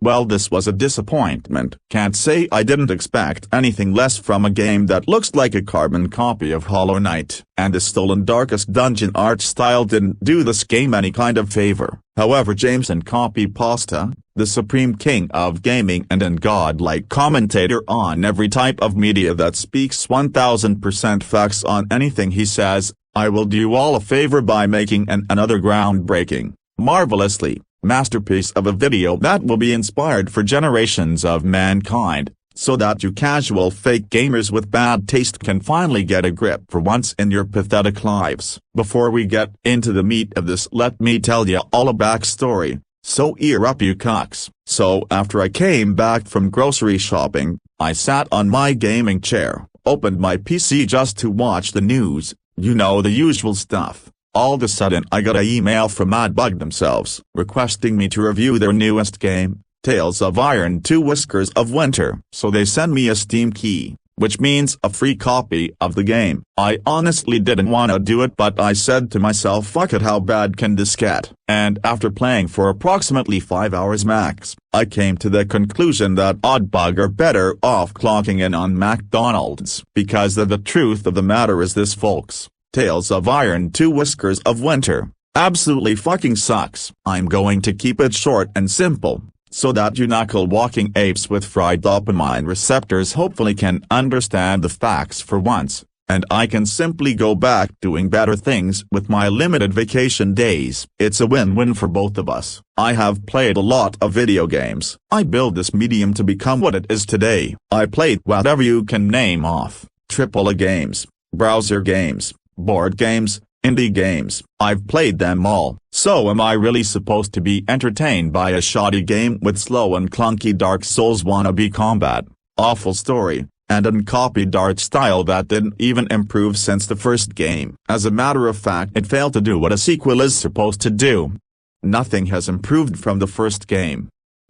Well, this was a disappointment. Can't say I didn't expect anything less from a game that looks like a carbon copy of Hollow Knight, and the stolen Darkest Dungeon art style didn't do this game any kind of favor. However, James and Copy Pasta, the supreme king of gaming and an godlike commentator on every type of media that speaks 1000% facts on anything he says, I will do you all a favor by making another groundbreaking, marvelously masterpiece of a video that will be inspired for generations of mankind, so that you casual fake gamers with bad taste can finally get a grip for once in your pathetic lives. Before we get into the meat of this, let me tell ya all a backstory, so ear up you cucks. So after I came back from grocery shopping, I sat on my gaming chair, opened my PC just to watch the news, you know, the usual stuff. All of a sudden I got an email from AdBug themselves, requesting me to review their newest game, Tales of Iron 2 Whiskers of Winter. So they sent me a Steam key, which means a free copy of the game. I honestly didn't want to do it, but I said to myself, fuck it, how bad can this get? And after playing for approximately 5 hours max, I came to the conclusion that AdBug are better off clocking in on McDonald's. Because the truth of the matter is this, folks. Tales of Iron 2 Whiskers of Winter absolutely fucking sucks. I'm going to keep it short and simple, so that you knuckle-walking apes with fried dopamine receptors hopefully can understand the facts for once, and I can simply go back doing better things with my limited vacation days. It's a win-win for both of us. I have played a lot of video games. I built this medium to become what it is today. I played whatever you can name off, AAA games, browser games, board games, indie games. I've played them all. So am I really supposed to be entertained by a shoddy game with slow and clunky Dark Souls wannabe combat, awful story, and uncopied art style that didn't even improve since the first game? As a matter of fact, it failed to do what a sequel is supposed to do. Nothing has improved from the first game.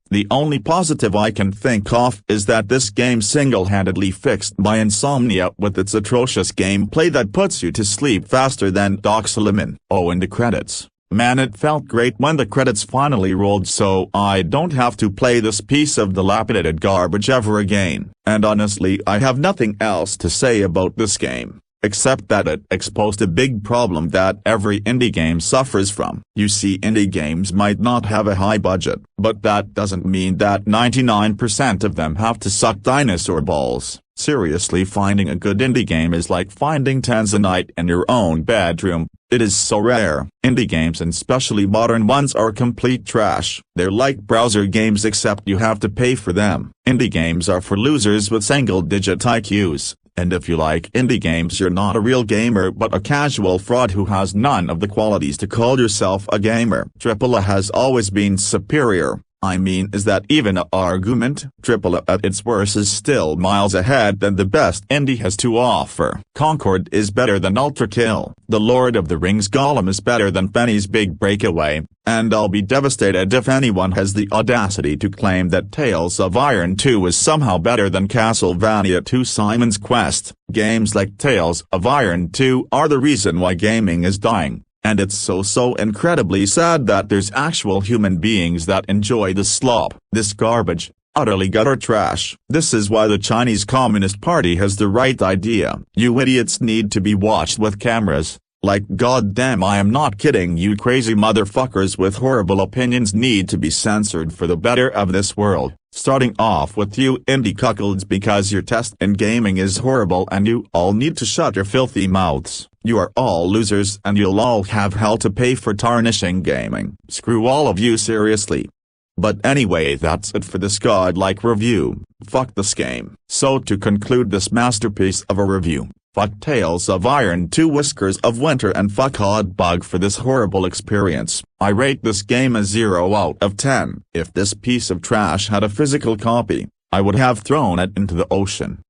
The only positive I can think of is that this game single-handedly fixed my insomnia with its atrocious gameplay that puts you to sleep faster than Doxylamine. Oh, and the credits. Man, it felt great when the credits finally rolled, so I don't have to play this piece of dilapidated garbage ever again. And honestly, I have nothing else to say about this game, except that it exposed a big problem that every indie game suffers from. You see, indie games might not have a high budget, but that doesn't mean that 99% of them have to suck dinosaur balls. Seriously, finding a good indie game is like finding tanzanite in your own bedroom. It is so rare. Indie games, and especially modern ones, are complete trash. They're like browser games except you have to pay for them. Indie games are for losers with single-digit IQs. And if you like indie games, you're not a real gamer but a casual fraud who has none of the qualities to call yourself a gamer. AAA has always been superior. I mean, is that even an argument? AAA at its worst is still miles ahead than the best indie has to offer. Concord is better than Ultra Kill. The Lord of the Rings Gollum is better than Penny's Big Breakaway. And I'll be devastated if anyone has the audacity to claim that Tales of Iron 2 is somehow better than Castlevania 2 Simon's Quest. Games like Tales of Iron 2 are the reason why gaming is dying. And it's so incredibly sad that there's actual human beings that enjoy this slop, this garbage, utterly gutter trash. This is why the Chinese Communist Party has the right idea. You idiots need to be watched with cameras. Like, goddamn, I am not kidding. You crazy motherfuckers with horrible opinions need to be censored for the better of this world. Starting off with you indie cuckolds, because your taste in gaming is horrible and you all need to shut your filthy mouths. You are all losers and you'll all have hell to pay for tarnishing gaming. Screw all of you, seriously. But anyway, that's it for this godlike review. Fuck this game. So to conclude this masterpiece of a review, fuck Tales of Iron 2 Whiskers of Winter and fuck AdBug for this horrible experience. I rate this game a 0 out of 10. If this piece of trash had a physical copy, I would have thrown it into the ocean.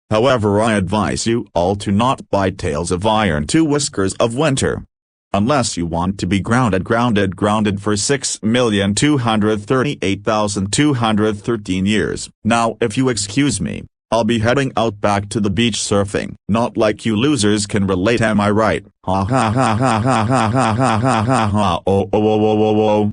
However, I advise you all to not buy Tales of Iron 2 Whiskers of Winter. Unless you want to be grounded for 6,238,213 years. Now if you excuse me, I'll be heading out back to the beach surfing. Not like you losers can relate, am I right? Ha ha ha ha ha ha ha ha ha ha. Oh oh oh oh oh oh.